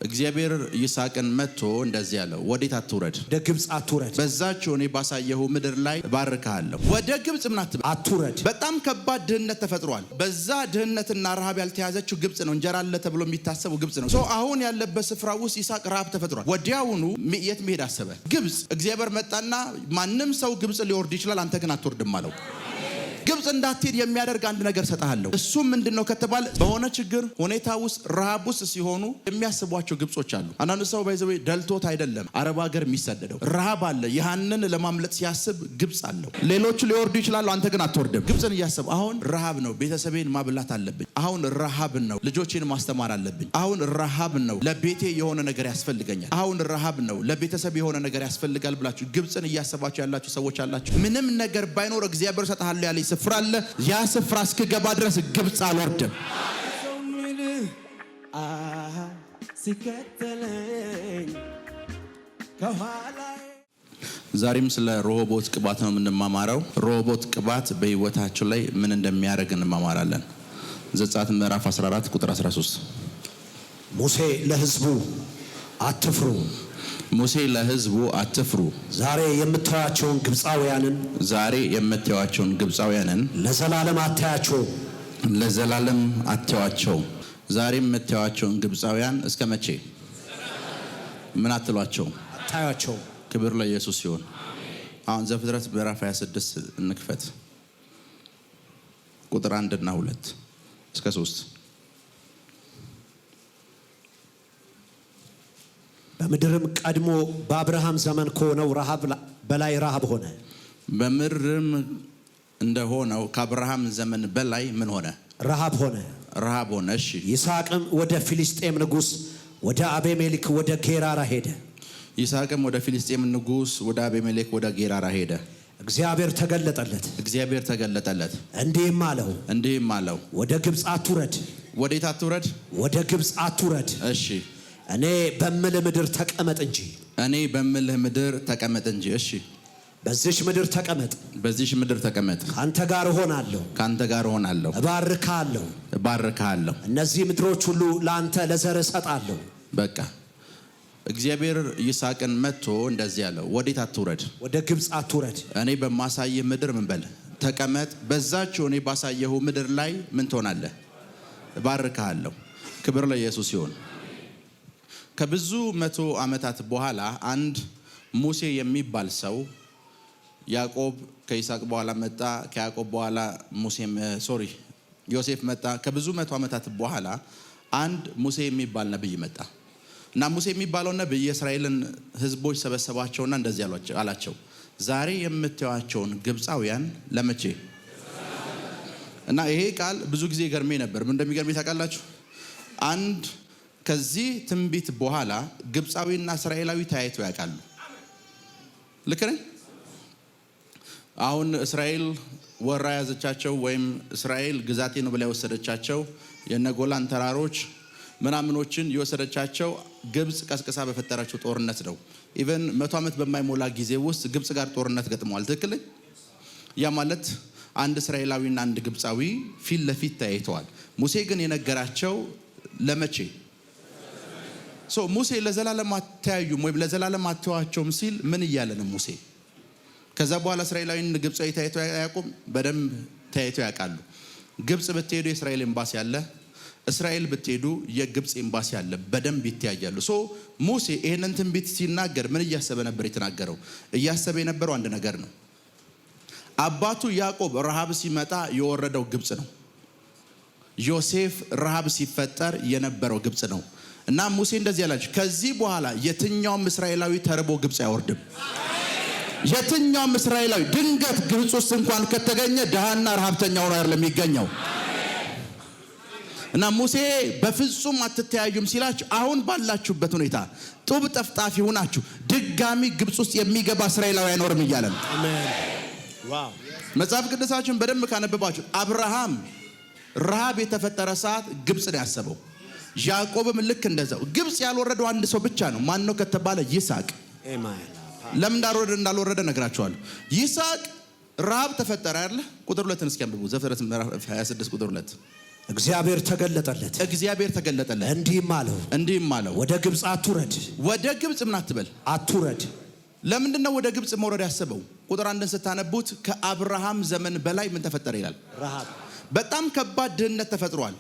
እግዚአብሔር ይስሐቅን መጥቶ እንደዚህ ያለው ወዴት አትውረድ? ወደ ግብጽ አትውረድ። በዛች እኔ ባሳየሁ ምድር ላይ ባርካለሁ። ወደ ግብጽ ምን አትውረድ። በጣም ከባድ ድህነት ተፈጥሯል። በዛ ድህነትና ረሃብ ያልተያዘችው ግብጽ ነው። እንጀራ አለ ተብሎ የሚታሰበው ግብጽ ነው። አሁን ያለበት ስፍራ ውስጥ ይስሐቅ ረሃብ ተፈጥሯል። ወዲያውኑ የት መሄድ አሰበ? ግብጽ። እግዚአብሔር መጣና ማንም ሰው ግብጽ ሊወርድ ይችላል፣ አንተ ግን አትወርድም አለው። ግብጽ እንዳትሄድ የሚያደርግ አንድ ነገር ሰጣለሁ። እሱም ምንድነው ከተባለ በሆነ ችግር ሁኔታ ውስጥ ረሃብ ውስጥ ሲሆኑ የሚያስቧቸው ግብጾች አሉ። አንዳንድ ሰው ባይዘው ደልቶት አይደለም አረብ ሀገር የሚሰደደው ረሃብ አለ። ያንን ለማምለጥ ሲያስብ ግብጽ አለው። ሌሎቹ ሊወርዱ ይችላሉ፣ አንተ ግን አትወርድም። ግብጽን እያሰብ አሁን ረሃብ ነው፣ ቤተሰቤን ማብላት አለብኝ። አሁን ረሃብ ነው፣ ልጆቼን ማስተማር አለብኝ። አሁን ረሃብ ነው፣ ለቤቴ የሆነ ነገር ያስፈልገኛል። አሁን ረሃብ ነው፣ ለቤተሰብ የሆነ ነገር ያስፈልጋል ብላችሁ ግብጽን እያሰባችሁ ያላችሁ ሰዎች አላችሁ። ምንም ነገር ባይኖር እግዚአብሔር ሰጣለሁ ያለኝ ስፍራ አለ። ያ ስፍራ እስክገባ ድረስ ግብጽ አልወርድም። ዛሬም ስለ ሮሆቦት ቅባት ነው የምንማማረው። ሮሆቦት ቅባት በህይወታችን ላይ ምን እንደሚያደርግ እንማማራለን። ዘጸአት ምዕራፍ 14 ቁጥር 13 ሙሴ ለህዝቡ አትፍሩ፣ ሙሴ ለህዝቡ አትፍሩ፣ ዛሬ የምታዩአቸውን ግብጻውያንን ለዘላለም አታያቸው። ዛሬ የምታዩአቸውን ግብጻውያን እስከ መቼ ምን አትሏቸው? አታያቸው። ክብር ለኢየሱስ ይሁን። አሁን ዘፍጥረት ምዕራፍ 26 እንክፈት። ቁጥር 1 እና 2 እስከ 3 በምድርም ቀድሞ በአብርሃም ዘመን ከሆነው ረሃብ በላይ ረሃብ ሆነ። በምድርም እንደሆነው ከአብርሃም ዘመን በላይ ምን ሆነ? ረሃብ ሆነ። እሺ። ይስሐቅም ወደ ፊልስጤም ንጉስ ወደ አቤሜሌክ ወደ ጌራራ ሄደ። ይስሐቅም ወደ ፊልስጤም ንጉስ ወደ አቤሜሌክ ወደ ጌራራ ሄደ። እግዚአብሔር ተገለጠለት እንዲህም አለው ወደ ግብጽ አትውረድ። ወዴት አትውረድ? ወደ ግብጽ አትውረድ። እሺ። እኔ በምልህ ምድር ተቀመጥ እንጂ። እሺ። በዚህ ምድር ተቀመጥ። ካንተ ጋር ሆናለሁ። እባርካለሁ። እነዚህ ምድሮች ሁሉ ላንተ ለዘር እሰጣለሁ። በቃ እግዚአብሔር ይስሐቅን መጥቶ እንደዚህ ያለው ወዴት አትውረድ? ወደ ግብጽ አትውረድ። እኔ በማሳየህ ምድር ምን በል ተቀመጥ። በዛች እኔ ባሳየሁ ምድር ላይ ምን ትሆናለህ? እባርካለሁ። ክብር ለኢየሱስ ይሁን። ከብዙ መቶ ዓመታት በኋላ አንድ ሙሴ የሚባል ሰው ያዕቆብ ከይስሐቅ በኋላ መጣ። ከያዕቆብ በኋላ ዮሴፍ መጣ። ከብዙ መቶ ዓመታት በኋላ አንድ ሙሴ የሚባል ነብይ መጣ እና ሙሴ የሚባለው ነብይ የእስራኤልን ሕዝቦች ሰበሰባቸውና እንደዚህ አላቸው፣ ዛሬ የምታዩአቸውን ግብጻውያን ለመቼ? እና ይሄ ቃል ብዙ ጊዜ ገርሜ ነበር። ምን እንደሚገርም ታውቃላችሁ? አንድ ከዚህ ትንቢት በኋላ ግብጻዊና እስራኤላዊ ተያይተው ያውቃሉ። ልክ ነኝ? አሁን እስራኤል ወራ ያዘቻቸው ወይም እስራኤል ግዛቴ ነው ብላ የወሰደቻቸው የነጎላን ተራሮች ምናምኖችን የወሰደቻቸው ግብጽ ቀስቅሳ በፈጠራቸው ጦርነት ነው። ኢቨን 100 ዓመት በማይሞላ ጊዜ ውስጥ ግብጽ ጋር ጦርነት ገጥመዋል። ትክክል? ያ ማለት አንድ እስራኤላዊና አንድ ግብጻዊ ፊት ለፊት ተያይተዋል። ሙሴ ግን የነገራቸው ለመቼ? ሙሴ ለዘላለም አታዩም ወይም ለዘላለም አትተዋቸውም ሲል ምን እያለ ነው ሙሴ? ከዛ በኋላ እስራኤላዊና ግብጻዊ ተያይተው ያዕቆብ በደንብ ተያይተው ያውቃሉ። ግብጽ ብትሄዱ የእስራኤል ኤምባሲ አለ፣ እስራኤል ብትሄዱ የግብጽ ኤምባሲ አለ። በደንብ ይተያያሉ። ሙሴ ይሄንን ትንቢት ሲናገር ምን እያሰበ ነበር የተናገረው? እያሰበ የነበረው አንድ ነገር ነው። አባቱ ያዕቆብ ረሃብ ሲመጣ የወረደው ግብጽ ነው። ዮሴፍ ረሃብ ሲፈጠር የነበረው ግብጽ ነው። እና ሙሴ እንደዚህ ያላችሁ ከዚህ በኋላ የትኛውም እስራኤላዊ ተርቦ ግብጽ አይወርድም። የትኛውም እስራኤላዊ ድንገት ግብጽ ውስጥ እንኳን ከተገኘ ደሃና ረሃብተኛ ሆኖ አይደለም የሚገኘው። እና ሙሴ በፍጹም አትተያዩም ሲላችሁ አሁን ባላችሁበት ሁኔታ ጡብ ጠፍጣፊ ሆናችሁ ድጋሚ ግብጽ ውስጥ የሚገባ እስራኤላዊ አይኖርም እያለ ነው። አሜን። ዋው! መጽሐፍ ቅዱሳችሁን በደንብ ካነበባችሁ አብርሃም ረሃብ የተፈጠረ ሰዓት ግብጽ ነው ያሰበው። ያዕቆብም ልክ እንደዛው። ግብጽ ያልወረደው አንድ ሰው ብቻ ነው። ማን ነው ከተባለ ይስሐቅ። አሜን። ለምን እንዳልወረደ ነግራችኋለሁ። ይስሐቅ ረሃብ ተፈጠረ አይደል? ቁጥር 2 እስኪ አንብቡ። ዘፍጥረት ምዕራፍ 26 ቁጥር 2 እግዚአብሔር ተገለጠለት። እንዲህም አለው ወደ ግብጽ አትውረድ። ወደ ግብጽ ምን አትበል? አትውረድ። ለምንድን ነው ወደ ግብጽ መውረድ ያሰበው? ቁጥር 1 ስታነቡት ከአብርሃም ዘመን በላይ ምን ተፈጠረ ይላል? ረሃብ። በጣም ከባድ ድህነት ተፈጥሯል።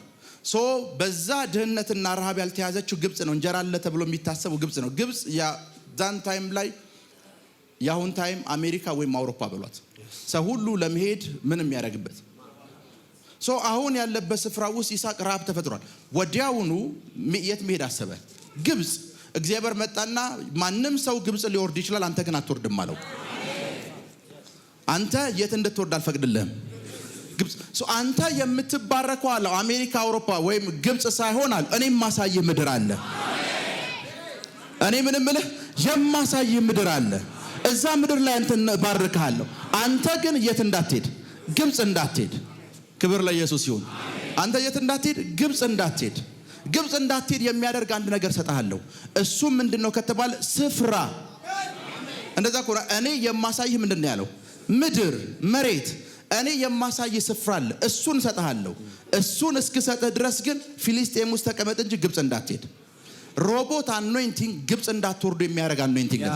በዛ ድህነትና ረሃብ ያልተያዘችው ግብጽ ነው። እንጀራ አለ ተብሎ የሚታሰበው ግብጽ ነው። ግብጽ ዛን ታይም ላይ ያሁን ታይም አሜሪካ ወይም አውሮፓ በሏት ሰው ሁሉ ለመሄድ ምንም ያደርግበት አሁን ያለበት ስፍራ ውስጥ ይስሐቅ ረሃብ ተፈጥሯል። ወዲያውኑ የት መሄድ አሰበ? ግብጽ። እግዚአብሔር መጣና ማንም ሰው ግብጽ ሊወርድ ይችላል፣ አንተ ግን አትወርድም አለው። አንተ የት እንድትወርድ አልፈቅድልህም። ግብጽ አንተ የምትባረከው አለው አሜሪካ አውሮፓ ወይም ግብጽ ሳይሆን አለ እኔ የማሳይህ ምድር አለ። እኔ ምንም ምልህ የማሳይህ ምድር አለ። እዛ ምድር ላይ አንተ ባርካለሁ። አንተ ግን የት እንዳትሄድ? ግብጽ እንዳትሄድ። ክብር ለኢየሱስ ይሁን። አንተ የት እንዳትሄድ? ግብጽ እንዳትሄድ። ግብጽ እንዳትሄድ የሚያደርግ አንድ ነገር ሰጣለሁ። እሱም ምንድነው ከተባለ ስፍራ። እንደዛ ከሆነ እኔ የማሳይህ ምንድነው ያለው? ምድር፣ መሬት። እኔ የማሳይህ ስፍራ አለ፣ እሱን ሰጣለሁ። እሱን እስክሰጥህ ድረስ ግን ፊሊስጤም ውስጥ ተቀመጥ እንጂ ግብጽ እንዳትሄድ። ሮቦት አኖይንቲንግ ግብጽ እንዳትወርዱ የሚያደርግ አኖይንቲንግ ነው።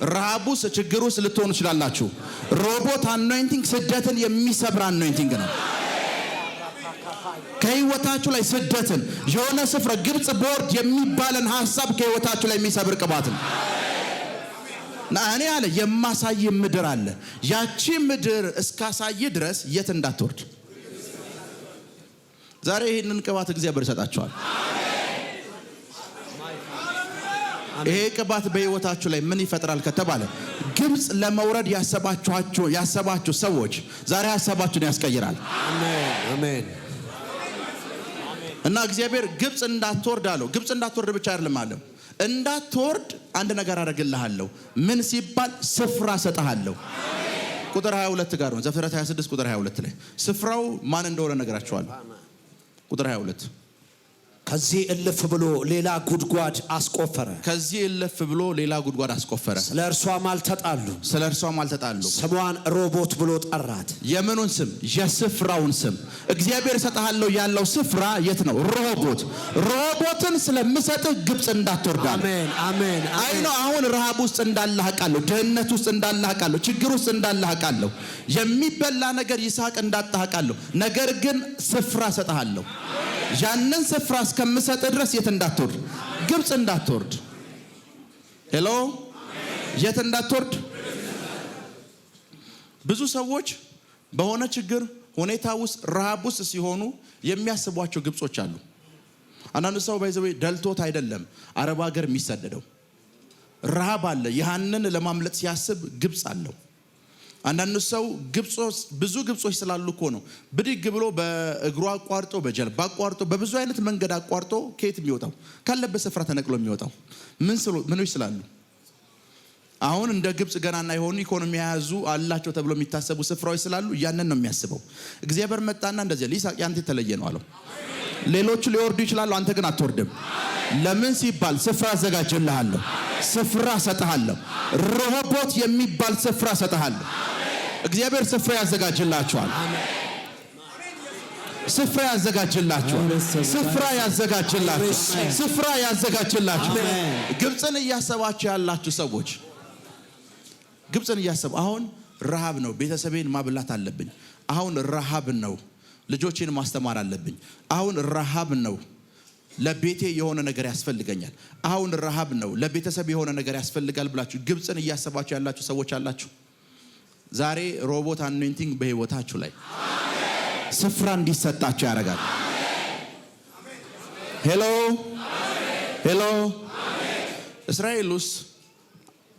ረሃቡስ ችግር ውስጥ ልትሆኑ ይችላላችሁ። ሮቦት አኖይንቲንግ ስደትን የሚሰብር አኖይንቲንግ ነው። ከህይወታችሁ ላይ ስደትን የሆነ ስፍራ ግብጽ ቦርድ የሚባልን ሐሳብ ከህይወታችሁ ላይ የሚሰብር ቅባት ነው። እኔ አለ የማሳይ ምድር አለ። ያቺ ምድር እስካሳይ ድረስ የት እንዳትወርድ። ዛሬ ይሄንን ቅባት እግዚአብሔር ይሰጣችኋል። ይሄ ቅባት በህይወታችሁ ላይ ምን ይፈጥራል ከተባለ ግብጽ ለመውረድ ያሰባችሁ ሰዎች ዛሬ ሐሳባችሁን ያስቀይራል። አሜን። እና እግዚአብሔር ግብጽ እንዳትወርድ አለው። ግብጽ እንዳትወርድ ብቻ አይደለም አለው፣ እንዳትወርድ አንድ ነገር አደርግልሃለሁ። ምን ሲባል ስፍራ ሰጣለሁ። ቁጥር 22 ጋር ነው። ዘፍጥረት 26 ቁጥር 22 ላይ ስፍራው ማን እንደሆነ ነገራችኋለሁ። ቁጥር 22 ከዚህ እልፍ ብሎ ሌላ ጉድጓድ አስቆፈረ። ስለ እርሷም አልተጣሉ። ስሟን ሮቦት ብሎ ጠራት። የምኑን ስም? የስፍራውን ስም። እግዚአብሔር ሰጣለው ያለው ስፍራ የት ነው? ሮቦት። ሮቦትን ስለምሰጥህ ግብጽ እንዳትወርድ። አሜን። አይ ነው አሁን ረሃብ ውስጥ እንዳለህ አውቃለሁ፣ ድህነት ውስጥ እንዳለህ አውቃለሁ፣ ችግር ውስጥ እንዳለህ አውቃለሁ፣ የሚበላ ነገር ይስሐቅ እንዳጣህ አውቃለሁ። ነገር ግን ስፍራ ሰጣለሁ። ያንን ስፍራ እስከምሰጥ ድረስ የት እንዳትወርድ? ግብጽ እንዳትወርድ። ሄሎ፣ የት እንዳትወርድ? ብዙ ሰዎች በሆነ ችግር ሁኔታ ውስጥ ረሃብ ውስጥ ሲሆኑ የሚያስቧቸው ግብጾች አሉ። አንዳንድ ሰው ባይዘው ደልቶት አይደለም አረብ ሀገር የሚሰደደው፣ ረሃብ አለ። ያንን ለማምለጥ ሲያስብ ግብጽ አለው። አንዳንድ ሰው ግብጾች ብዙ ግብጾች ስላሉ እኮ ነው ብድግ ብሎ በእግሩ አቋርጦ በጀልባ አቋርጦ በብዙ አይነት መንገድ አቋርጦ ከየት የሚወጣው ካለበት ስፍራ ተነቅሎ የሚወጣው ምኖች ስላሉ። አሁን እንደ ግብጽ ገናና የሆኑ ኢኮኖሚ የያዙ አላቸው ተብሎ የሚታሰቡ ስፍራዎች ስላሉ ያንን ነው የሚያስበው። እግዚአብሔር መጣና እንደዚህ ይስሐቅ ያንተ የተለየ ነው አለው። ሌሎቹ ሊወርዱ ይችላሉ፣ አንተ ግን አትወርድም። ለምን ሲባል ስፍራ አዘጋጅልሃለሁ፣ ስፍራ ሰጥሃለሁ። ሮቦት የሚባል ስፍራ ሰጥሃለሁ። እግዚአብሔር ስፍራ ያዘጋጅላችኋል። ስፍራ ያዘጋጅላችሁ። ግብጽን እያሰባችሁ ያላችሁ ሰዎች ግብጽን እያሰቡ አሁን ረሃብ ነው፣ ቤተሰቤን ማብላት አለብኝ። አሁን ረሃብ ነው፣ ልጆቼን ማስተማር አለብኝ። አሁን ረሃብ ነው፣ ለቤቴ የሆነ ነገር ያስፈልገኛል። አሁን ረሃብ ነው፣ ለቤተሰብ የሆነ ነገር ያስፈልጋል ብላችሁ ግብጽን እያሰባችሁ ያላችሁ ሰዎች አላችሁ። ዛሬ ሮቦት አኖይንቲንግ በህይወታችሁ ላይ ስፍራ እንዲሰጣችሁ ያደርጋል። ሄሎ።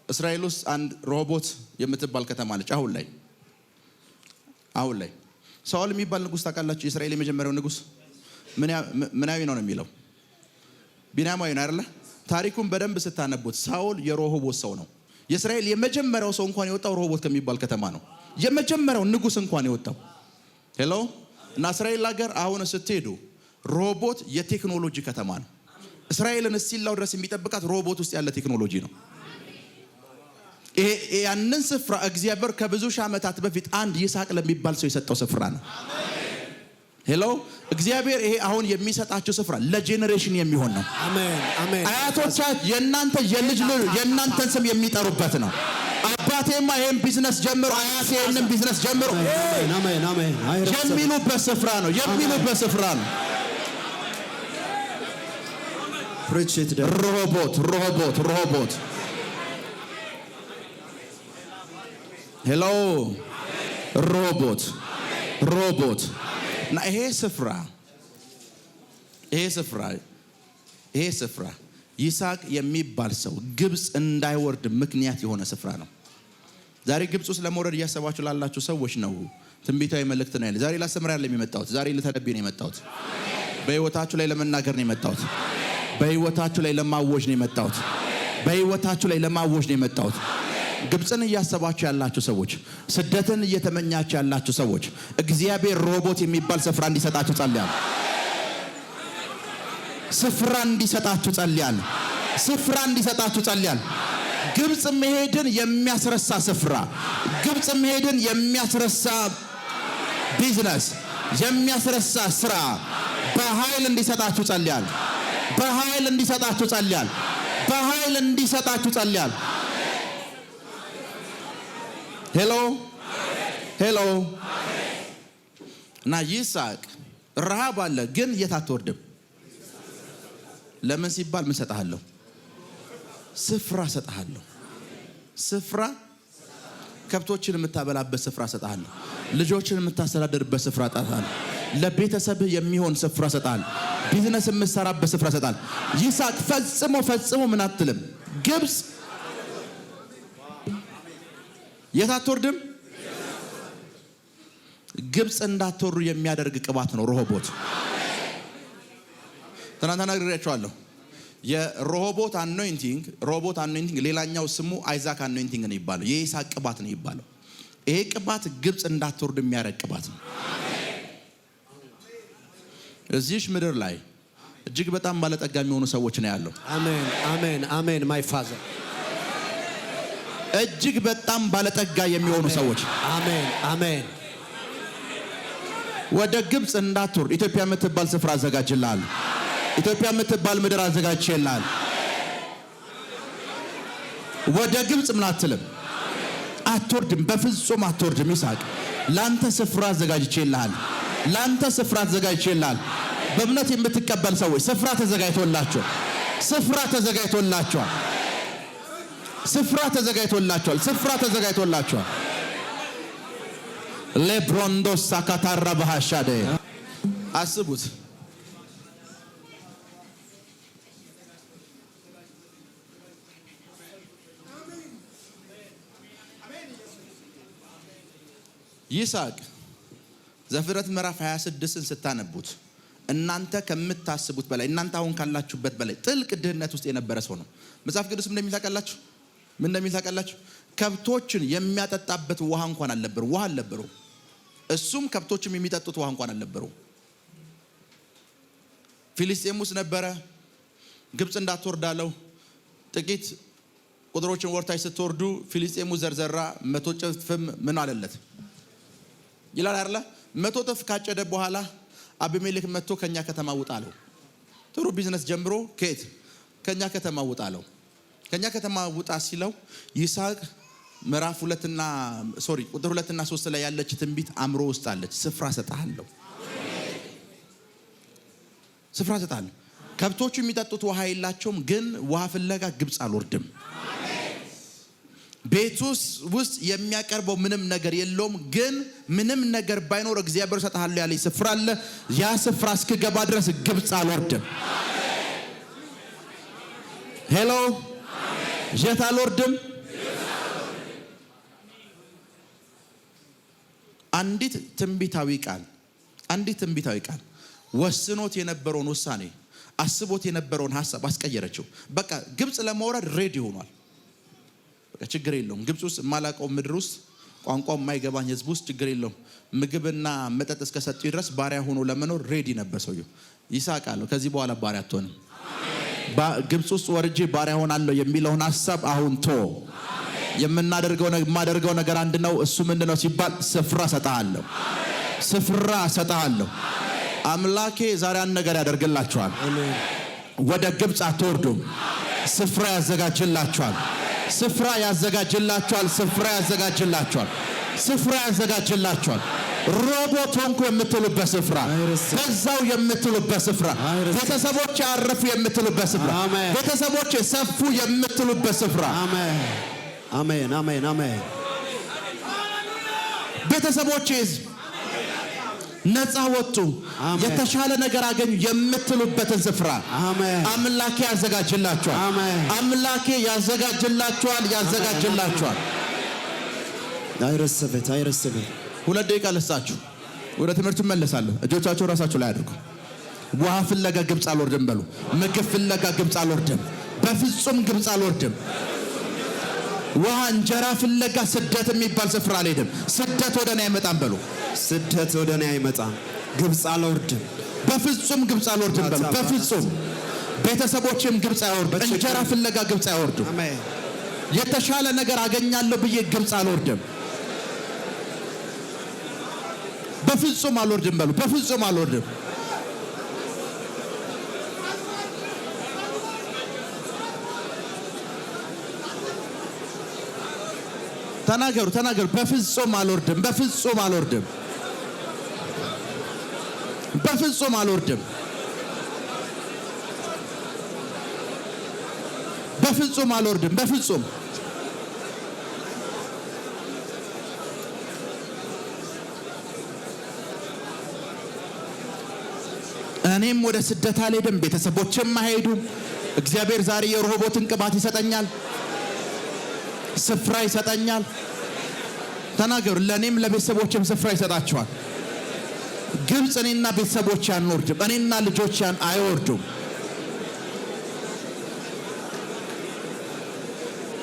እስራኤል ውስጥ አንድ ሮቦት የምትባል ከተማ አለች። አሁን ላይ ሳኦል የሚባል ንጉስ ታውቃላችሁ? የእስራኤል የመጀመሪያው ንጉስ ምናዊ ነው የሚለው ቢንያማዊ ነው አይደለ? ታሪኩን በደንብ ስታነቡት ሳኦል የሮሆቦት ሰው ነው። የእስራኤል የመጀመሪያው ሰው እንኳን የወጣው ሮሆቦት ከሚባል ከተማ ነው። የመጀመሪያው ንጉስ እንኳን የወጣው ሄሎ። እና እስራኤል ሀገር አሁን ስትሄዱ ሮቦት የቴክኖሎጂ ከተማ ነው። እስራኤልን እስቲላው ድረስ የሚጠብቃት ሮቦት ውስጥ ያለ ቴክኖሎጂ ነው። ያንን ስፍራ እግዚአብሔር ከብዙ ሺህ ዓመታት በፊት አንድ ይስሐቅ ለሚባል ሰው የሰጠው ስፍራ ነው። ሄሎ እግዚአብሔር ይሄ አሁን የሚሰጣችሁ ስፍራ ለጄኔሬሽን የሚሆን ነው። አሜን አሜን። አያቶቻችሁ የእናንተ የልጅ የእናንተን ስም የሚጠሩበት ነው። አባቴማ ይሄን ቢዝነስ ጀምሮ አያቴ ይሄንን ቢዝነስ ጀምሮ አሜን አሜን የሚሉበት ስፍራ ነው። የሚሉበት ስፍራ ነው። ፕሪችት ሮሆቦት ሄሎ ሮቦት እና ይሄ ስፍራ ይስሐቅ የሚባል ሰው ግብፅ እንዳይወርድ ምክንያት የሆነ ስፍራ ነው። ዛሬ ግብፅ ውስጥ ለመውረድ እያሰባችሁ ላላችሁ ሰዎች ነው ትንቢታዊ መልእክት ነው ያለ። ዛሬ ላስተምር ያለ የመጣሁት ዛሬ ልተነብይ ነው የመጣሁት። በህይወታችሁ ላይ ለመናገር ነው የመጣሁት። በህይወታችሁ ላይ ለማወጅ ነው የመጣሁት። በህይወታችሁ ላይ ለማወጅ ነው የመጣሁት። ግብፅን እያሰባችሁ ያላችሁ ሰዎች፣ ስደትን እየተመኛችሁ ያላችሁ ሰዎች እግዚአብሔር ሮቦት የሚባል ስፍራ እንዲሰጣችሁ ጸልያለሁ። ስፍራ እንዲሰጣችሁ ጸልያለሁ። ስፍራ እንዲሰጣችሁ ጸልያለሁ። ግብፅ መሄድን የሚያስረሳ ስፍራ፣ ግብፅ መሄድን የሚያስረሳ ቢዝነስ፣ የሚያስረሳ ስራ በኃይል እንዲሰጣችሁ ጸልያለሁ። በኃይል እንዲሰጣችሁ ጸልያለሁ። በኃይል እንዲሰጣችሁ ጸልያለሁ። ሄሎ እና ይስሐቅ ረሃብ አለ፣ ግን የት አትወርድም? ለምን ሲባል ምን ሰጣለሁ? ስፍራ ሰጣለሁ። ስፍራ ከብቶችን የምታበላበት ስፍራ ሰጣለሁ። ልጆችን የምታስተዳድርበት ስፍራ ሰጣለሁ። ለቤተሰብህ የሚሆን ስፍራ ሰጣለሁ። ቢዝነስ የምትሰራበት ስፍራ ሰጣለሁ። ይስሐቅ ፈጽሞ ምን አትልም? ግብፅ የት አትወርድም? ግብፅ እንዳትወሩ የሚያደርግ ቅባት ነው ሮሆቦት። ትናንትና ነግሬያችኋለሁ። የሮሆቦት አኖይንቲንግ ሌላኛው ስሙ አይዛክ አኖይንቲንግ ነው ይባለው። የይስሐቅ ቅባት ነው ይባለው። ይሄ ቅባት ግብፅ እንዳትወርድ የሚያደርግ ቅባት ነው። እዚህሽ ምድር ላይ እጅግ በጣም ባለጠጋ የሚሆኑ ሰዎች ነው ያለው። አሜን አሜን አሜን። ማይ ፋዘር እጅግ በጣም ባለጠጋ የሚሆኑ ሰዎች አሜን አሜን። ወደ ግብፅ እንዳትወርድ ኢትዮጵያ የምትባል ስፍራ አዘጋጅልሃል። ኢትዮጵያ የምትባል ምድር አዘጋጅልሃል። ወደ ግብፅ ምን አትልም? አትወርድም። በፍጹም አትወርድም። ይስሐቅ ላንተ ስፍራ አዘጋጅልሃል። ላንተ ስፍራ አዘጋጅልሃል። በእምነት የምትቀበል ሰዎች ስፍራ ተዘጋጅቶላችኋል። ስፍራ ተዘጋጅቶላችኋል። ስፍራ ተዘጋጅቶላችኋል። ስፍራ ተዘጋጅቶላችኋል። ለብሮንዶስ ሳካታራ ባህሻደ አስቡት። ይስሐቅ ዘፍጥረት ምዕራፍ 26ን ስታነቡት እናንተ ከምታስቡት በላይ እናንተ አሁን ካላችሁበት በላይ ጥልቅ ድህነት ውስጥ የነበረ ሰው ነው። መጽሐፍ ቅዱስ ምን እንደሚል ታውቃላችሁ? ከብቶችን የሚያጠጣበት ውሃ እንኳን አልነበረው። እሱም ከብቶችም የሚጠጡት ውሃ እንኳን አልነበረው። ፊሊስጤም ውስጥ ነበረ። ግብፅ እንዳትወርዳለው ጥቂት ቁጥሮችን ወርታች ስትወርዱ ፊሊስጤሙ ዘርዘራ 100 እጥፍም ምን አለለት ይላል አይደለ? 100 እጥፍ ካጨደ በኋላ አቢሜሌክ መጥቶ ከኛ ከተማ ውጣ አለው። ጥሩ ቢዝነስ ጀምሮ ከኛ ከተማ ውጣ አለው። ከኛ ከተማ ውጣ ሲለው ይስሐቅ ምዕራፍ ቁጥር 2 እና 3 ላይ ያለች ትንቢት አእምሮ ውስጥ አለች። ስፍራ ሰጣለሁ። ስፍራ ሰጣለሁ። ከብቶቹ የሚጠጡት ውሃ የላቸውም፣ ግን ውሃ ፍለጋ ግብፅ አልወርድም። ቤት ውስጥ የሚያቀርበው ምንም ነገር የለውም፣ ግን ምንም ነገር ባይኖር እግዚአብሔር ሰጣለሁ ያለኝ ስፍራ አለ። ያ ስፍራ እስክገባ ድረስ ግብፅ አልወርድም። ሄሎ የት አልወርድም? አንዲት ትንቢታዊ ቃል ወስኖት የነበረውን ውሳኔ አስቦት የነበረውን ሐሳብ አስቀየረችው። በቃ ግብፅ ለመውረድ ሬዲ ሆኗል። በቃ ችግር የለውም። ግብፅ ውስጥ የማላውቀው ምድር ውስጥ ቋንቋው የማይገባኝ ህዝብ ውስጥ ችግር የለውም። ምግብና መጠጥ እስከሰጡ ድረስ ባሪያ ሆኖ ለመኖር ሬዲ ነበር ሰውየው። ይስሐቅ አለው ከዚህ በኋላ ባሪያ አትሆንም። ግብፅ ውስጥ ወርጄ ባሪያ ሆናለሁ የሚለውን ሐሳብ አሁን የማደርገው ነገር አንድ ነው። እሱ ምንድነው ሲባል ስፍራ ሰጣለሁ። ስፍራ ሰጣለሁ። አምላኬ ዛሬ አንድ ነገር ያደርግላችኋል። ወደ ግብጽ አትወርዱም። ስፍራ ያዘጋጅላችኋል። ስፍራ ያዘጋጅላችኋል። ስፍራ ያዘጋጅላችኋል። ስፍራ ያዘጋጅላችኋል። ሮቦት ሆንኩ የምትሉበት ስፍራ፣ በዛው የምትሉበት ስፍራ፣ ቤተሰቦች ያረፉ የምትሉበት ስፍራ፣ ቤተሰቦች ሰፉ የምትሉበት ስፍራ። አሜን አሜን አሜን አሜን። ቤተሰቦች ነፃ ወጡ፣ የተሻለ ነገር አገኙ የምትሉበትን ስፍራ አምላኬ ያዘጋጅላችኋል። አምላኬ ያዘጋጅላችኋል። ያዘጋጅላችኋል። አይረስበት አይረስበት። 2 ደቂቃ ልስጣችሁ፣ ወደ ትምህርቱ መለሳለሁ። እጆቻችሁ ራሳችሁ ላይ አድርጉ። ውሃ ፍለጋ ግብጽ አልወርድም በሉ። ምግብ ፍለጋ ግብጽ አልወርድም፣ በፍጹም ግብጽ አልወርድም። ውሃ እንጀራ ፍለጋ ስደት የሚባል ስፍራ አልሄድም። ስደት ወደ እኔ አይመጣም በሉ። ስደት ወደ እኔ አይመጣም። ግብጽ አልወርድም፣ በፍጹም ግብጽ አልወርድም በሉ። በፍጹም ቤተሰቦችም ግብጽ አይወርዱም። እንጀራ ፍለጋ ግብጽ አይወርዱም። የተሻለ ነገር አገኛለሁ ብዬ ግብጽ አልወርድም። በፍጹም አልወርድም በሉ። በፍጹም አልወርድም። ተናገሩ ተናገሩ። በፍጹም አልወርድም። በፍጹም አልወርድም። በፍጹም አልወርድም። በፍጹም አልወርድም። በፍጹም እኔም ወደ ስደት አልሄድም። ቤተሰቦችም አይሄዱም። እግዚአብሔር ዛሬ የረሆቦትን ቅባት ይሰጠኛል። ስፍራ ይሰጠኛል። ተናገሩ። ለኔም ለቤተሰቦችም ስፍራ ይሰጣቸዋል። ግብጽ እኔና ቤተሰቦቼ አንወርድም። እኔና ልጆቼ አይወርዱም።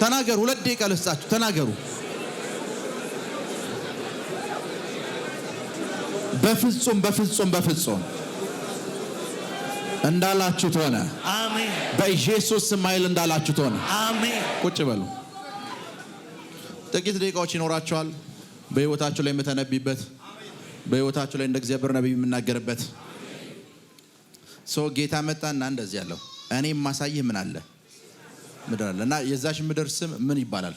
ተናገሩ። 2 ደቂቃ ልስጣችሁ። ተናገሩ። በፍጹም በፍጹም በፍጹም እንዳላችሁት ሆነ። አሜን። በኢየሱስ ስም ኃይል እንዳላችሁት ሆነ። አሜን። ቁጭ በሉ። ጥቂት ደቂቃዎች ይኖራቸዋል። በህይወታችሁ ላይ የምተነብይበት፣ በህይወታችሁ ላይ እንደ እግዚአብሔር ነብይ የምናገርበት ሰው ጌታ መጣና እንደዚህ ያለው እኔ ማሳይህ ምን አለ ምድር አለ እና የዛሽ ምድር ስም ምን ይባላል?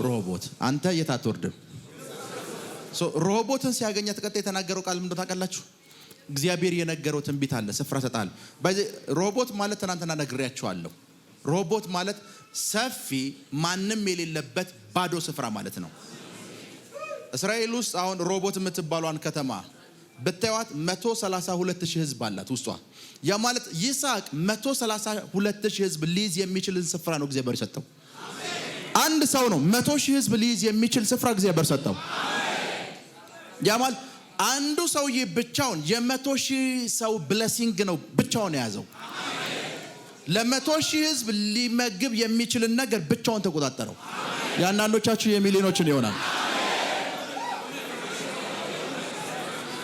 ረሆቦት። አንተ የት አትወርድም? ረሆቦትን ሲያገኛት ቀጥታ የተናገረው ቃል ምንድነው ታውቃላችሁ? እግዚአብሔር የነገረው ትንቢት አለ። ስፍራ ሰጣለሁ። ረሆቦት ማለት ትናንትና ነግሬያችኋለሁ። ረሆቦት ማለት ሰፊ ማንም የሌለበት ባዶ ስፍራ ማለት ነው። እስራኤል ውስጥ አሁን ረሆቦት የምትባሏን ከተማ ብታዩት 132,000 ህዝብ አላት ውስጧ። ያ ማለት ይስሐቅ 132,000 ህዝብ ሊይዝ የሚችልን ስፍራ ነው እግዚአብሔር ሰጠው። አንድ ሰው ነው 100,000 ህዝብ ሊይዝ የሚችል ስፍራ እግዚአብሔር ሰጠው። ያ ማለት አንዱ ሰውዬ ብቻውን የ100,000 ሰው ብሌሲንግ ነው ብቻውን የያዘው። ለ100,000 ህዝብ ሊመግብ የሚችልን ነገር ብቻውን ተቆጣጠረው። ያንዳንዶቻችሁ የሚሊዮኖችን ይሆናል።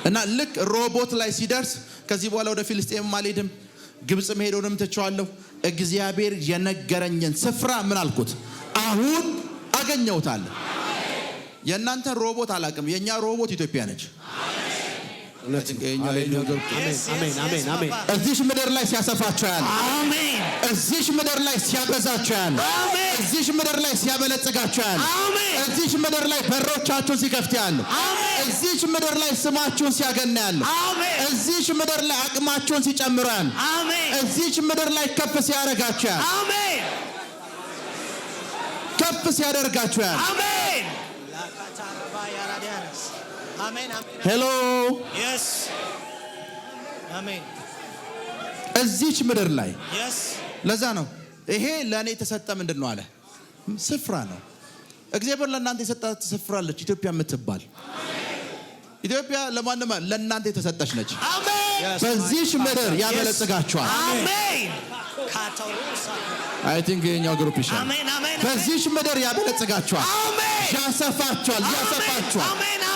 እና ልክ ረሆቦት ላይ ሲደርስ ከዚህ በኋላ ወደ ፊልስጤም አልሄድም፣ ግብጽ መሄዱንም ትቼዋለሁ። እግዚአብሔር የነገረኝን ስፍራ ምን አልኩት? አሁን አገኘሁታል። የእናንተ ረሆቦት አላቅም። የኛ ረሆቦት ኢትዮጵያ ነች። እዚህ ምድር ላይ ሲያሰፋቸው ያለ፣ እዚህ ምድር ላይ ሲያበዛቸው ያለ፣ እዚህ ምድር ላይ ሲያበለጽጋቸው ያለ፣ እዚህ ምድር ላይ በሮቻችሁን ሲከፍት ያለ፣ እዚህ ምድር ላይ ስማችሁን ሲያገና ያለ፣ እዚህ ምድር ላይ አቅማችሁን ሲጨምሩ ያለ፣ እዚህ ምድር ላይ ከፍ ሲያደርጋቸው ያለ፣ ከፍ ሲያደርጋቸው ያለ። ሄሎ Yes. አሜን። እዚህ ምድር ላይ Yes. ለዛ ነው ይሄ ለኔ የተሰጠ ምንድነው አለ ስፍራ ነው። እግዚአብሔር ለእናንተ የሰጣት ስፍራ አለች፣ ኢትዮጵያ የምትባል። ኢትዮጵያ ለማንም ለእናንተ የተሰጠች ነች። አሜን። በዚህ ምድር ያበለጽጋችኋል። አሜን። አይ ቲንክ የኛው ግሩፕ ይሻላል። አሜን አሜን። በዚህ ምድር ያበለጽጋችኋል፣ ያሰፋችኋል፣ ያሰፋችኋል፣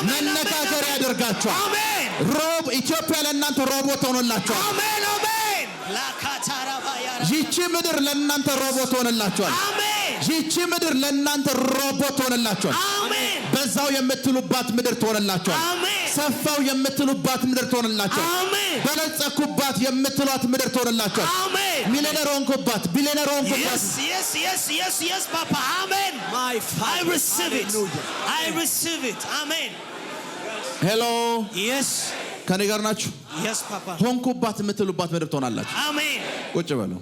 መነጋገር ያደርጋችኋል። አሜን። ሮብ ኢትዮጵያ ለእናንተ ረሆቦት ሆኖላችኋል። አሜን አሜን። ላካታራባ ያራ ይህች ምድር ለእናንተ ረሆቦት ሆኖላችኋል። አሜን። ይህች ምድር ለእናንተ ሮቦት ትሆንላችኋል። አሜን። በዛው የምትሉባት ምድር ትሆንላችኋል። አሜን። ሰፋው የምትሉባት ምድር ትሆንላችኋል። አሜን። በለጸኩባት የምትሏት ምድር ትሆንላችኋል። አሜን። ሚሊዮነር ሆንኩባት፣ ቢሊዮነር ሆንኩባት። Yes, Papa. Amen. My Father. I receive it. Hallelujah. I receive it. Amen. ሄሎ Yes. ከኔ ጋር ናችሁ? Yes, Papa. ሆንኩባት የምትሉባት ምድር ትሆናላችሁ። Amen. ቁጭ በሉ።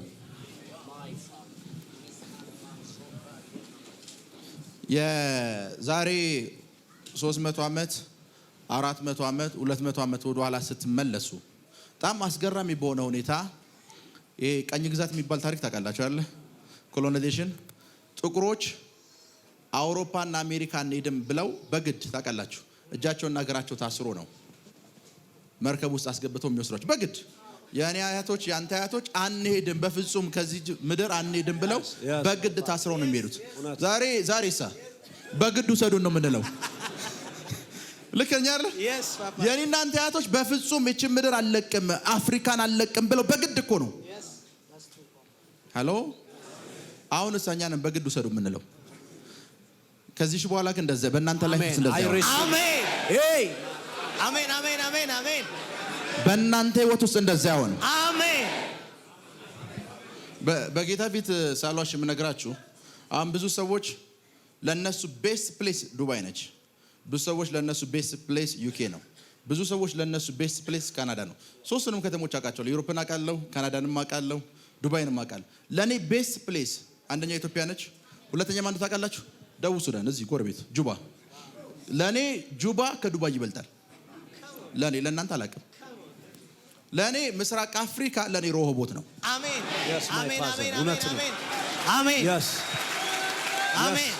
የዛሬ 300 ዓመት 400 ዓመት 200 ዓመት ወደ ኋላ ስትመለሱ በጣም አስገራሚ በሆነ ሁኔታ ይሄ ቀኝ ግዛት የሚባል ታሪክ ታውቃላችሁ አይደል? ኮሎናይዜሽን ጥቁሮች አውሮፓና አሜሪካ እንሄድም ብለው በግድ ታውቃላችሁ፣ እጃቸውና እግራቸው ታስሮ ነው መርከብ ውስጥ አስገብተው የሚወስዷቸው በግድ። የኔ አያቶች ያንተ አያቶች አንሄድም በፍጹም ከዚህ ምድር አንሄድም ብለው በግድ ታስረው ነው የሚሄዱት። ዛሬሳ በግድ ውሰዱን ነው የምንለው። ልክኛ አይደል? Yes, Papa. የኔ እናንተ አያቶች በፍጹም እቺ ምድር አለቅም አፍሪካን አለቅም ብለው በግድ እኮ ነው። ሄሎ አሁን እኛንም በግድ ውሰዱ የምንለው። ከዚህ በኋላ ግን እንደዛ በእናንተ ላይ እንደዛ አሜን። Hey. አሜን። አሜን። አሜን። አሜን። በእናንተ ህይወት ውስጥ እንደዛ ያሆን። አሜን። በጌታ ፊት ሳሏሽ የምነግራችሁ አሁን ብዙ ሰዎች ለነሱ ቤስት ፕሌስ ዱባይ ነች። ብዙ ሰዎች ለነሱ ቤስት ፕሌስ ዩኬ ነው። ብዙ ሰዎች ለነሱ ቤስት ፕሌስ ካናዳ ነው። ሶስቱንም ከተሞች አውቃቸዋለሁ። ዩሮፕን አውቃለሁ፣ ካናዳንም አውቃለሁ፣ ዱባይንም አውቃለሁ። ለኔ ቤስት ፕሌስ አንደኛ ኢትዮጵያ ነች። ሁለተኛ ማን ታውቃላችሁ? ደቡብ ሱዳን እዚህ ጎረቤት ጁባ። ለኔ ጁባ ከዱባይ ይበልጣል። ለእናንተ አላውቅም። ለኔ ምስራቅ አፍሪካ ለኔ ሮሆቦት ነው። አሜን። Yes, my አሜን። Father. አሜን። እውነት ነው። አሜን። አሜን። Yes. አሜን።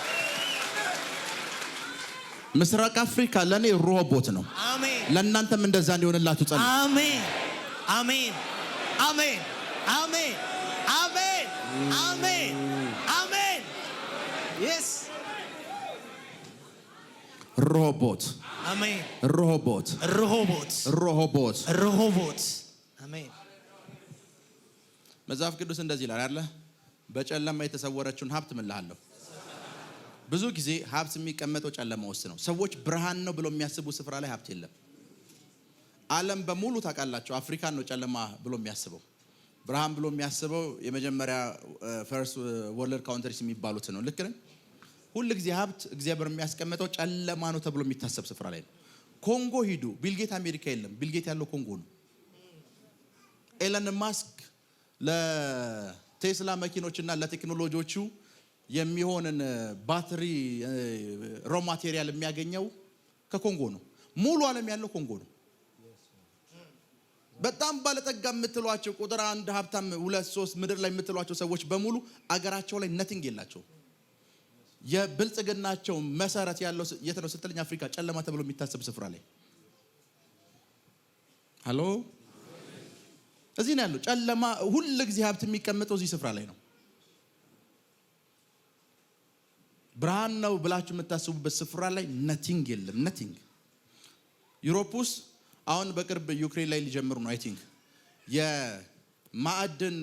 ምስራቅ አፍሪካ ለኔ ሮሆቦት ነው። አሜን። ለእናንተም እንደዛ እንዲሆንላችሁ ጸልዩ። አሜን። አሜን። አሜን። አሜን። አሜን። አሜን። አሜን። Yes. ሮሆቦት አሜን። ሮሆቦት ረሆቦት ሮሆቦት ረሆቦት። አሜን። መጽሐፍ ቅዱስ እንደዚህ ይላል አይደል? በጨለማ የተሰወረችውን ሀብት እምልሃለሁ። ብዙ ጊዜ ሀብት የሚቀመጠው ጨለማ ውስጥ ነው። ሰዎች ብርሃን ነው ብለው የሚያስቡ ስፍራ ላይ ሀብት የለም። ዓለም በሙሉ ታውቃላችሁ፣ አፍሪካን ነው ጨለማ ብሎ የሚያስበው። ብርሃን ብሎ የሚያስበው የመጀመሪያ ፈርስት ወርልድ ካውንትሪስ የሚባሉት ነው። ልክ ነኝ? ሁሉ ጊዜ ሀብት እግዚአብሔር የሚያስቀምጠው ጨለማ ነው ተብሎ የሚታሰብ ስፍራ ላይ ነው። ኮንጎ ሂዱ፣ ቢልጌት አሜሪካ የለም፣ ቢልጌት ያለው ኮንጎ ነው። ኤለን ማስክ ለቴስላ መኪኖችና ለቴክኖሎጂዎቹ የሚሆንን ባትሪ ሮ ማቴሪያል የሚያገኘው ከኮንጎ ነው። ሙሉ ዓለም ያለው ኮንጎ ነው። በጣም ባለጠጋ የምትሏቸው ቁጥር አንድ ሀብታም 2 3 ምድር ላይ የምትሏቸው ሰዎች በሙሉ አገራቸው ላይ ነቲንግ የላቸው። የብልጽግናቸው መሰረት ያለው የት ነው ስትልኝ አፍሪካ ጨለማ ተብሎ የሚታሰብ ስፍራ ላይ። ሃሎ እዚህ ነው ያለው ጨለማ። ሁሉ ጊዜ ሀብት የሚቀመጠው እዚህ ስፍራ ላይ ነው። ብርሃን ነው ብላችሁ የምታስቡበት ስፍራ ላይ ነቲንግ የለም። ነቲንግ። ዩሮፕ ውስጥ አሁን በቅርብ ዩክሬን ላይ ሊጀምሩ ነው። አይ ቲንክ የማዕድን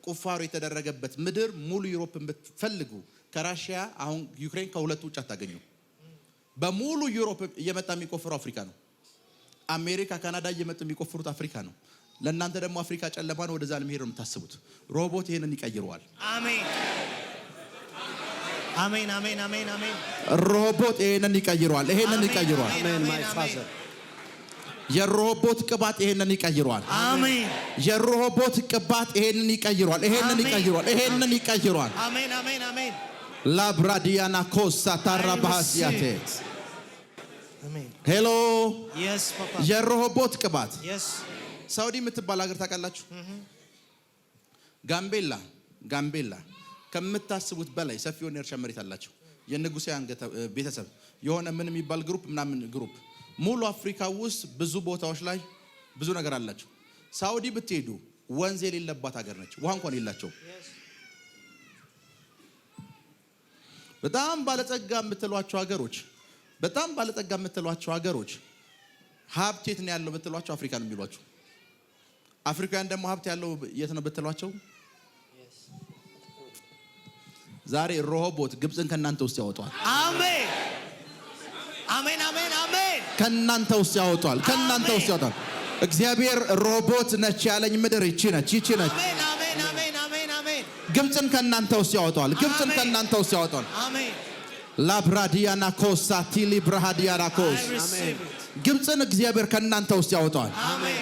ቁፋሮ የተደረገበት ምድር ሙሉ ዩሮፕን ብትፈልጉ ከራሽያ አሁን ዩክሬን ከሁለቱ ውጭ አታገኙ። በሙሉ ዩሮፕ እየመጣ የሚቆፍረው አፍሪካ ነው። አሜሪካ፣ ካናዳ እየመጡ የሚቆፍሩት አፍሪካ ነው። ለእናንተ ደግሞ አፍሪካ ጨለማ ነው፣ ወደዛ ለመሄድ ነው የምታስቡት። ሮቦት ይሄንን ይቀይረዋል። አሜን። አሜን። አሜን። አሜን። አሜን። ሮቦት ይሄንን ይቀይረዋል። ይሄንን ይቀይረዋል። Amen, my Father. የሮቦት ቅባት ይሄንን ይቀይረዋል። አሜን። የሮቦት ቅባት ይሄንን ይቀይረዋል። ይሄንን ይቀይረዋል። ይሄንን ይቀይረዋል። አሜን። አሜን። አሜን። ላብራዲያና ኮሳ ታራባሃሲያቴ አሜን። ሄሎ Yes, Papa. የሮቦት ቅባት Yes. ሳውዲ የምትባል ሀገር ታውቃላችሁ? ጋምቤላ ከምታስቡት በላይ ሰፊ የሆነ እርሻ መሬት አላቸው። የንጉሳውያን ቤተሰብ የሆነ ምን የሚባል ግሩፕ ምናምን ግሩፕ ሙሉ አፍሪካ ውስጥ ብዙ ቦታዎች ላይ ብዙ ነገር አላቸው። ሳውዲ ብትሄዱ ወንዝ የሌለባት ሀገር ነች። ውሃ እንኳን የላቸው። በጣም ባለጸጋ የምትሏቸው ሀገሮች ሀብት የት ነው ያለው ብትሏቸው አፍሪካ ነው የሚሏቸው። አፍሪካውያን ደግሞ ሀብት ያለው የት ነው ብትሏቸው ዛሬ ሮሆቦት ግብፅን ከናንተ ውስጥ ያወጣል። አሜን አሜን አሜን አሜን። ከናንተ ውስጥ ያወጣል። ከናንተ ውስጥ ያወጣል። እግዚአብሔር ሮቦት ነች ያለኝ ምድር ይቺ ነች። አሜን አሜን አሜን አሜን አሜን። ግብፅን ከናንተ ውስጥ ያወጣል። ግብፅን ከናንተ ውስጥ ያወጣል። አሜን ላብራዲያና ኮሳ ቲሊ ብራሃዲያና ኮስ ግብፅን እግዚአብሔር ከናንተ ውስጥ ያወጣል። አሜን።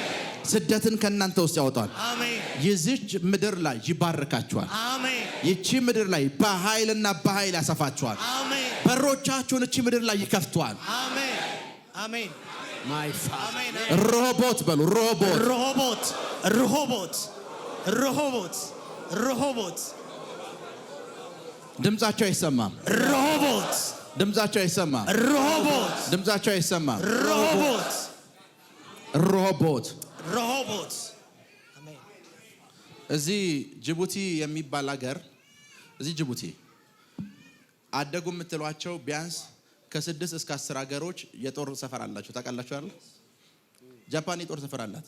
ስደትን ከናንተ ውስጥ ያወጣል። አሜን። ይህች ምድር ላይ ይባርካችኋል። አሜን። ይቺ ምድር ላይ በኃይልና በኃይል ያሰፋችኋል። አሜን። በሮቻችሁን እቺ ምድር ላይ ይከፍቷል። አሜን አሜን። ማይ ፋዘር ሮሆቦት በሉ። ሮሆቦት ሮሆቦት ሮሆቦት ሮሆቦት ሮሆቦት ድምጻቸው አይሰማም። ሮሆቦት ድምጻቸው አይሰማም። ሮሆቦት ድምጻቸው አይሰማም። ሮሆቦት ሮሆቦት ሮሆቦት። አሜን። እዚህ ጅቡቲ የሚባል ሀገር እዚህ ጅቡቲ አደጉ የምትሏቸው ቢያንስ ከ6 እስከ 10 ሀገሮች የጦር ሰፈር አላቸው። ታውቃላችሁ አይደል? ጃፓን የጦር ሰፈር አላት።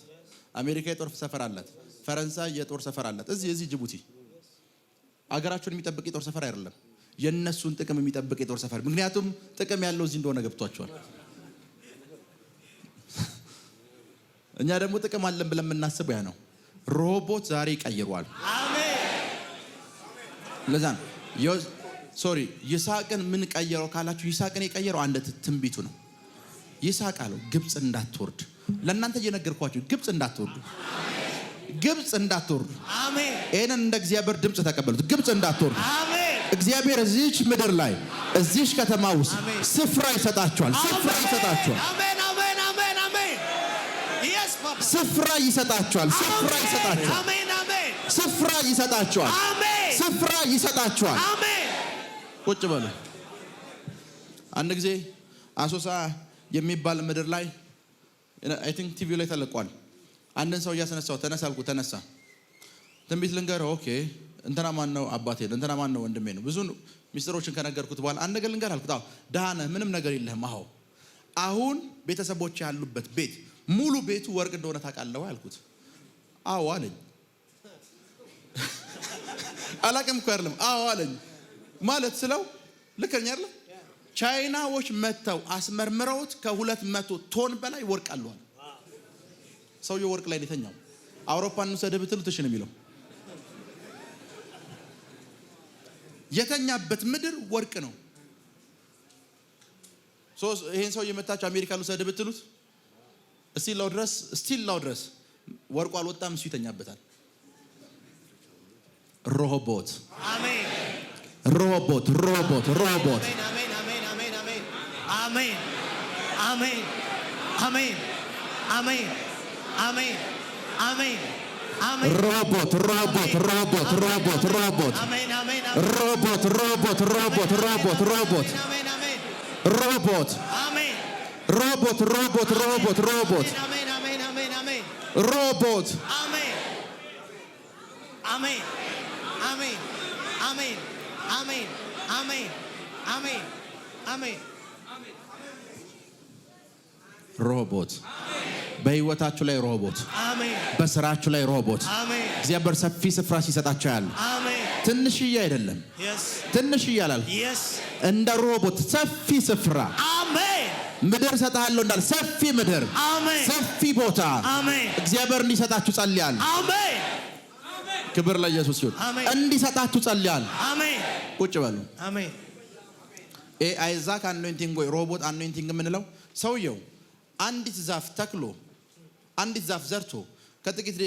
አሜሪካ የጦር ሰፈር አላት። ፈረንሳይ የጦር ሰፈር አላት። እዚህ ጅቡቲ አገራቸውን የሚጠብቅ የጦር ሰፈር አይደለም፣ የነሱን ጥቅም የሚጠብቅ የጦር ሰፈር። ምክንያቱም ጥቅም ያለው እዚህ እንደሆነ ገብቷቸዋል። እኛ ደግሞ ጥቅም አለን ብለን የምናስበው ያ ነው። ሮቦት ዛሬ ይቀይሯል። አሜን። ለዛ ነው ይስሐቅን ምን ቀየረው ካላችሁ፣ ይስሐቅን የቀየረው አንድ ትንቢቱ ነው። ይስሐቅ አለው ግብፅ እንዳትወርድ። ለእናንተ እየነገርኳችሁ ግብፅ እንዳትወርዱ፣ ግብፅ እንዳትወርዱ። አሜን። ይሄንን እንደ እግዚአብሔር ድምጽ ተቀበሉት። ግብፅ እንዳትወርዱ። አሜን። እግዚአብሔር እዚህች ምድር ላይ እዚህች ከተማ ውስጥ ስፍራ ይሰጣችኋል። ስፍራ ይሰጣችኋል። አሜን አሜን አሜን አሜን። ኢየሱስ ፓፓ ስፍራ ይሰጣችኋል። ስፍራ ይሰጣችኋል። አሜን አሜን። ስፍራ ይሰጣችኋል። አሜን። ስፍራ ይሰጣችኋል። አሜን። ቁጭ በሉ። አንድ ጊዜ አሶሳ የሚባል ምድር ላይ አይ ቲንክ ቲቪ ላይ ተለቋል። አንድን ሰው እያስነሳው ተነሳልኩ። ተነሳ ትንቢት ልንገረው። ኦኬ እንትና ማን ነው? አባቴ ነው። እንትና ማን ነው? ወንድሜ ነው። ብዙ ሚስጥሮችን ከነገርኩት በኋላ አንድ ነገር ልንገር አልኩት። ደህና ነህ? ምንም ነገር የለህም? አሁን ቤተሰቦች ያሉበት ቤት ሙሉ ቤቱ ወርቅ እንደሆነ ታውቃለህ አልኩት። አዎ አለኝ። አላቅም እኮ አይደለም። አዎ አለኝ ማለት ስለው ልከኛ አይደል? ቻይናዎች መተው አስመርምረውት ከ200 ቶን በላይ ወርቅ አለዋል። ሰውየው ወርቅ ላይ የተኛው አውሮፓን ነው ሰደብትሉ ትሽ ነው የሚለው። የተኛበት ምድር ወርቅ ነው። ይሄን ሰው የመታችሁ አሜሪካ ነው ሰደብትሉት ስቲላው ድረስ ወርቁ አልወጣም። እሱ ይተኛበታል። ሮቦት አሜን። ሮቦት ሮቦት ሮቦት አሜን አሜን አሜን አሜን አሜን አሜን አሜን አሜን አሜን አሜን አሜን። ሮቦት ሮቦት ሮቦት ሮቦት ሮቦት አሜን አሜን ሮቦት ሮቦት ሮቦት ሮቦት ሮቦት አሜን አሜን ሮቦት አሜን ሮቦት ሮቦት ሮቦት ሮቦት አሜን አሜን አሜን አሜን ሮቦት አሜን አሜን አሜን አሜን አሜን አሜን አሜን አሜን። ሮቦት በህይወታችሁ ላይ ሮቦት፣ አሜን። በስራችሁ ላይ ሮቦት። አሜን። እግዚአብሔር ሰፊ ስፍራ ሲሰጣችሁ ያለ አሜን። ትንሽዬ አይደለም። yes ትንሽዬ አላል yes እንደ ሮቦት ሰፊ ስፍራ አሜን። ምድር ሰጣለሁ እንዳል ሰፊ ምድር አሜን። ሰፊ ቦታ አሜን። እግዚአብሔር እንዲሰጣችሁ ጸልያለሁ። አሜን። ክብር ለኢየሱስ ይሁን። እንዲሰጣችሁ ጸልያለሁ። አሜን። ቁጭ በሉ። አሜን። አይዛክ አኖይንቲንግ ወይ ሮቦት አኖይንቲንግ የምንለው ሰውየው አንዲት ዛፍ ተክሎ አንዲት ዛፍ ዘርቶ ከጥቂት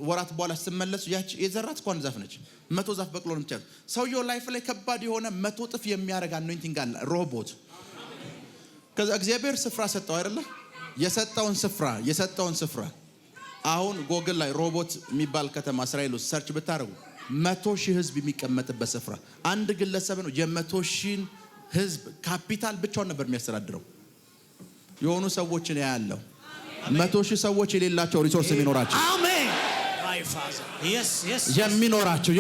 ወራት በኋላ ሲመለሱ ያቺ የዘራት እንኳን ዛፍ ነች 100 ዛፍ በቅሎ ነው የምትጨርስ። ሰውየው ላይፍ ላይ ከባድ የሆነ 100 ጥፍ የሚያደርግ አኖይንቲንግ አለ ሮቦት። ከዛ እግዚአብሔር ስፍራ ሰጠው አይደለ? የሰጠውን ስፍራ አሁን ጎግል ላይ ሮቦት የሚባል ከተማ እስራኤል ውስጥ ሰርች ብታረጉ 100,000 ህዝብ የሚቀመጥበት ስፍራ አንድ ግለሰብ ነው የ100,000 ህዝብ ካፒታል ብቻውን ነበር የሚያስተዳድረው። የሆኑ ሰዎችን ያያለው 100,000 ሰዎች የሌላቸው ሪሶርስ የሚኖራቸው አሜን ማይ ፋዘር yes yes የሚኖራቸው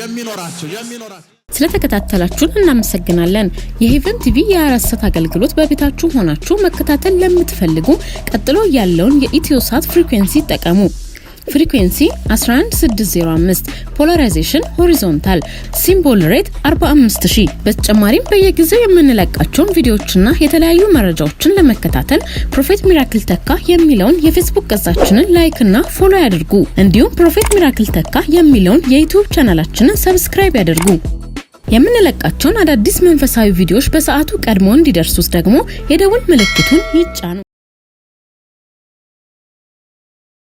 ስለተከታተላችሁን እናመሰግናለን። የሄቨን ቲቪ የ24 አገልግሎት በቤታችሁ ሆናችሁ መከታተል ለምትፈልጉ ቀጥሎ ያለውን የኢትዮሳት ፍሪኩዌንሲ ተጠቀሙ። ፍሪኩዌንሲ 11605፣ ፖላራይዜሽን ሆሪዞንታል፣ ሲምቦል ሬት 45000። በተጨማሪም በየጊዜው የምንለቃቸውን ቪዲዮዎችና የተለያዩ መረጃዎችን ለመከታተል ፕሮፌት ሚራክል ተካ የሚለውን የፌስቡክ ገጻችንን ላይክ እና ፎሎ ያድርጉ። እንዲሁም ፕሮፌት ሚራክል ተካ የሚለውን የዩቲዩብ ቻናላችንን ሰብስክራይብ ያድርጉ። የምንለቃቸውን አዳዲስ መንፈሳዊ ቪዲዮዎች በሰዓቱ ቀድሞ እንዲደርሱት ደግሞ የደውል ምልክቱን ይጫኑ።